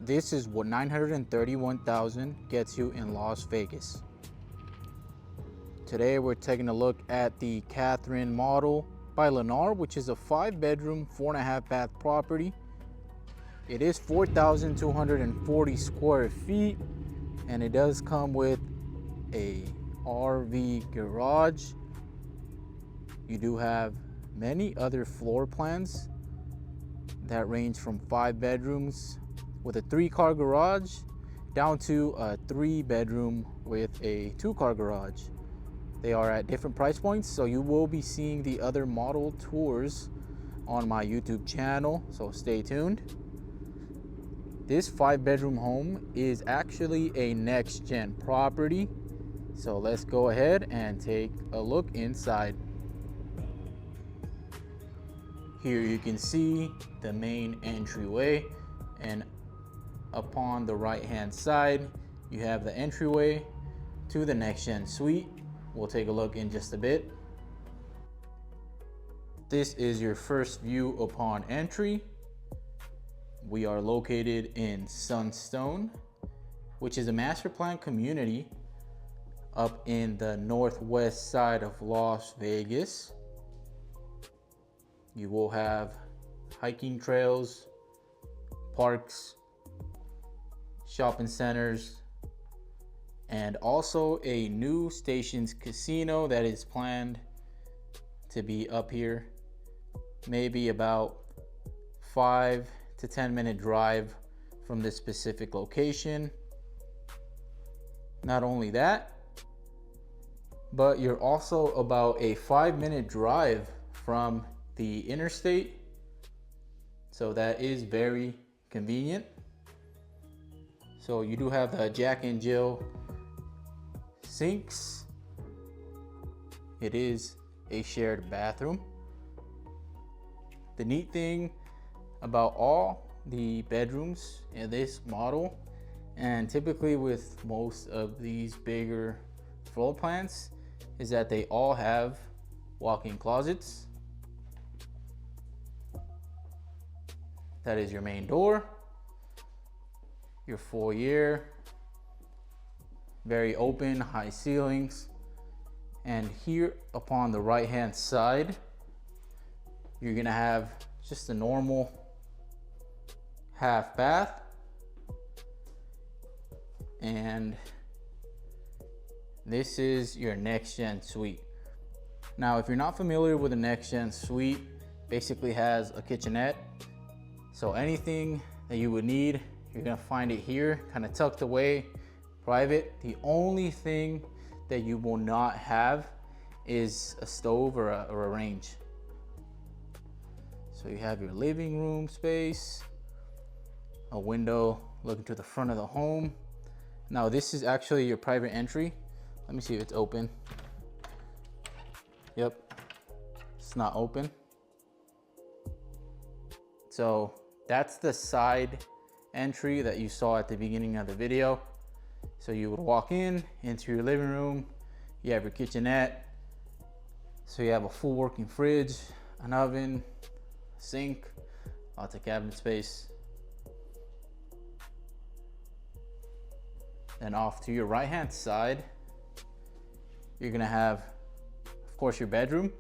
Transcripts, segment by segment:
This is what 931,000 gets you in Las Vegas. Today we're taking a look at the Catherine model by Lennar, which is a 5-bedroom, 4.5 bath property. It is 4,240 square feet, and it does come with a RV garage. You do have many other floor plans that range from 5 bedrooms with a 3-car garage down to a 3-bedroom with a 2-car garage. They are at different price points, so you will be seeing the other model tours on my YouTube channel, so stay tuned. This 5-bedroom home is actually a next-gen property, so let's go ahead and take a look inside. Here you can see the main entryway, and upon the right hand side you have the entryway to the next-gen suite. We'll take a look in just a bit. This is your first view upon entry. We are located in Sunstone, which is a master plan community up in the northwest side of Las Vegas. You will have hiking trails, parks, shopping centers, and also a new Stations casino that is planned to be up here, maybe about 5 to 10 minute drive from this specific location. Not only that, but you're also about a 5-minute drive from the interstate, so that is very convenient. So you do have the Jack and Jill sinks. It is a shared bathroom. The neat thing about all the bedrooms in this model, and typically with most of these bigger floor plans, is that they all have walk-in closets. That is your main door, your foyer, very open, high ceilings. And here upon the right hand side, you're gonna have just a normal half bath. And this is your next gen suite. Now, if you're not familiar with a next gen suite, basically has a kitchenette. So anything that you would need, you're gonna find it here, kind of tucked away, private. The only thing that you will not have is a stove or a range. So you have your living room space, a window looking to the front of the home. Now this is actually your private entry. Let me see if it's open. Yep, it's not open. So that's the side entry that you saw at the beginning of the video. So you would walk into your living room, you have your kitchenette. So you have a full working fridge, an oven, sink, lots of cabinet space. Then off to your right hand side, you're gonna have, of course, your bedroom.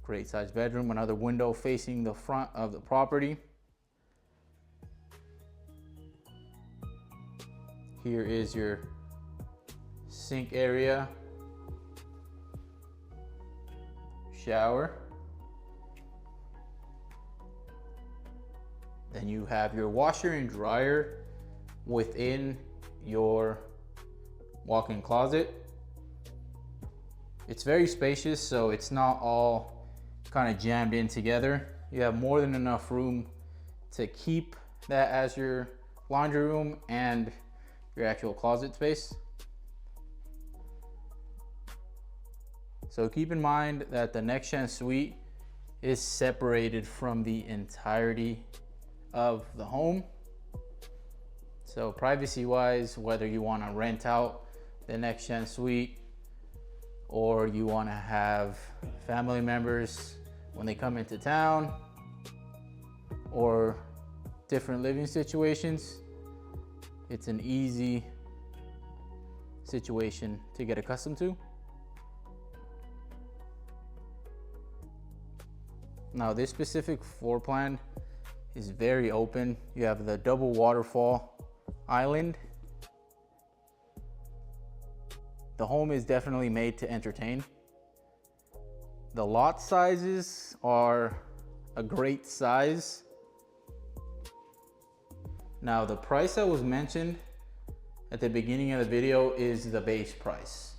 Great sized bedroom, another window facing the front of the property. Here is your sink area, shower. Then you have your washer and dryer within your walk-in closet. It's very spacious, so it's not all kind of jammed in together. You have more than enough room to keep that as your laundry room and your actual closet space. So keep in mind that the next gen suite is separated from the entirety of the home. So privacy wise, whether you want to rent out the next gen suite or you want to have family members when they come into town, or different living situations, it's an easy situation to get accustomed to. Now this specific floor plan is very open. You have the double waterfall island. The home is definitely made to entertain. The lot sizes are a great size. Now the price that was mentioned at the beginning of the video is the base price.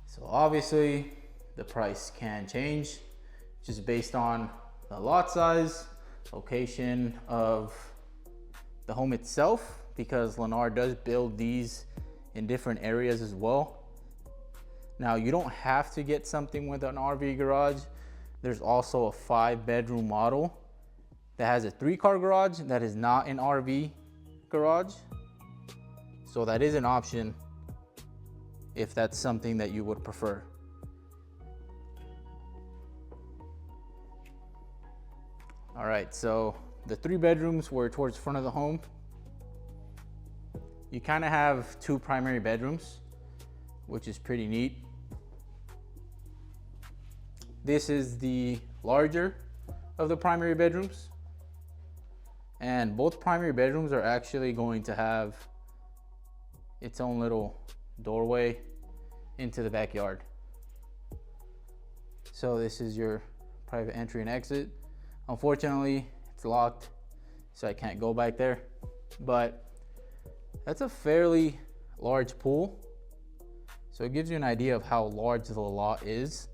So obviously the price can change just based on the lot size, location of the home itself, because Lennar does build these in different areas as well. Now you don't have to get something with an RV garage. There's also a 5-bedroom model that has a 3-car garage that is not an RV garage. So that is an option if that's something that you would prefer. All right, so the 3 bedrooms were towards the front of the home. You kind of have 2 primary bedrooms, which is pretty neat. This is the larger of the primary bedrooms. And both primary bedrooms are actually going to have its own little doorway into the backyard. So this is your private entry and exit. Unfortunately, it's locked, so I can't go back there. But that's a fairly large pool. So it gives you an idea of how large the lot is.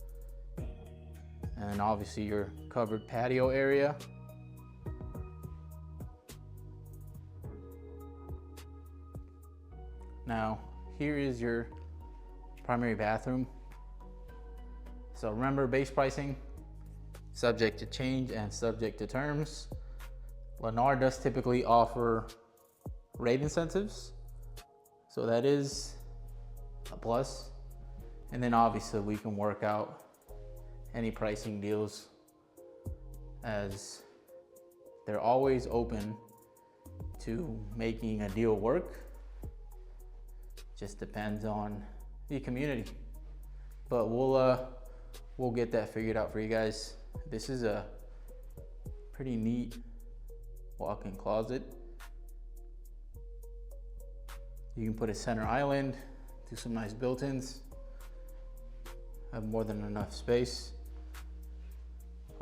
And then obviously your covered patio area. Now, here is your primary bathroom. So remember, base pricing, subject to change and subject to terms. Lennar does typically offer rate incentives, so that is a plus. And then obviously we can work out any pricing deals, as they're always open to making a deal work. Just depends on the community, but we'll get that figured out for you guys. This is a pretty neat walk-in closet. You can put a center island, do some nice built-ins, have more than enough space.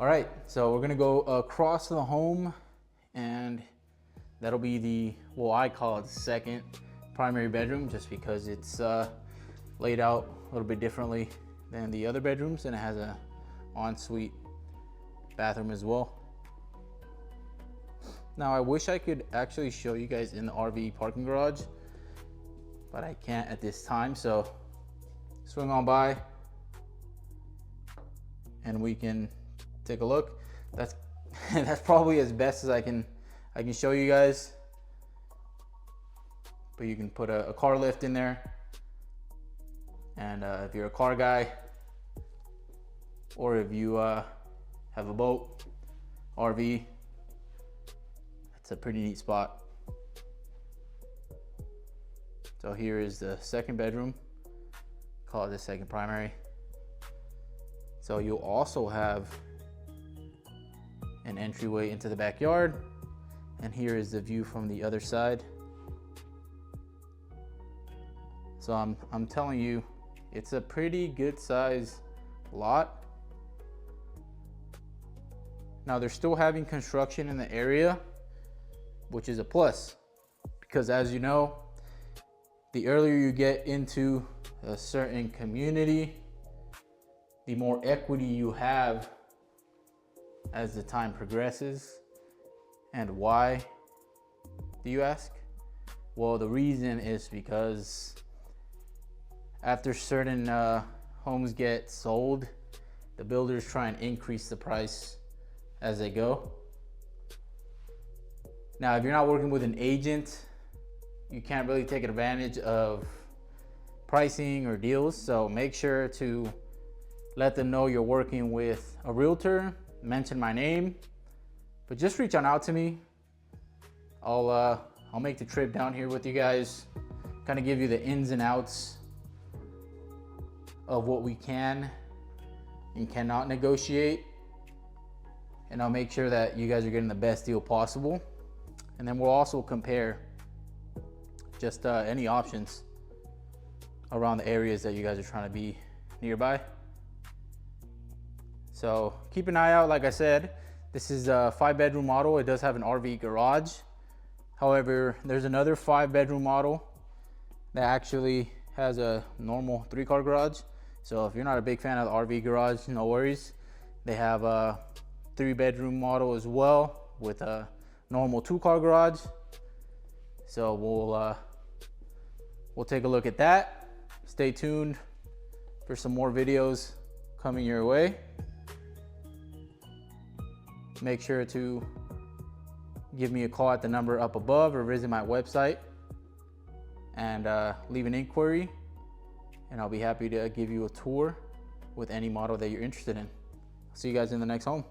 All right, so we're gonna go across the home, and that'll be the, well, I call it the second primary bedroom, just because it's laid out a little bit differently than the other bedrooms, and it has a ensuite bathroom as well. Now I wish I could actually show you guys in the RV parking garage, but I can't at this time, so swing on by and we can take a look. That's that's probably as best as I can show you guys. But you can put a car lift in there, and if you're a car guy, or if you have a boat, RV, that's a pretty neat spot. So here is the second bedroom, call it the second primary. So you'll also have an entryway into the backyard, and here is the view from the other side. So I'm telling you, it's a pretty good size lot. Now they're still having construction in the area, which is a plus, because as you know, the earlier you get into a certain community, the more equity you have as the time progresses. And why, do you ask? Well, the reason is because after certain homes get sold, the builders try and increase the price as they go. Now, if you're not working with an agent, you can't really take advantage of pricing or deals. So make sure to let them know you're working with a realtor, mention my name, but just reach on out to me I'll make the trip down here with you guys, kind of give you the ins and outs of what we can and cannot negotiate, and I'll make sure that you guys are getting the best deal possible. And then we'll also compare just any options around the areas that you guys are trying to be nearby. So keep an eye out. Like I said, this is a 5-bedroom model. It does have an RV garage. However, there's another 5-bedroom model that actually has a normal 3-car garage. So if you're not a big fan of the RV garage, no worries. They have a 3-bedroom model as well with a normal 2-car garage. So we'll take a look at that. Stay tuned for some more videos coming your way. Make sure to give me a call at the number up above or visit my website and leave an inquiry, and I'll be happy to give you a tour with any model that you're interested in. See you guys in the next home.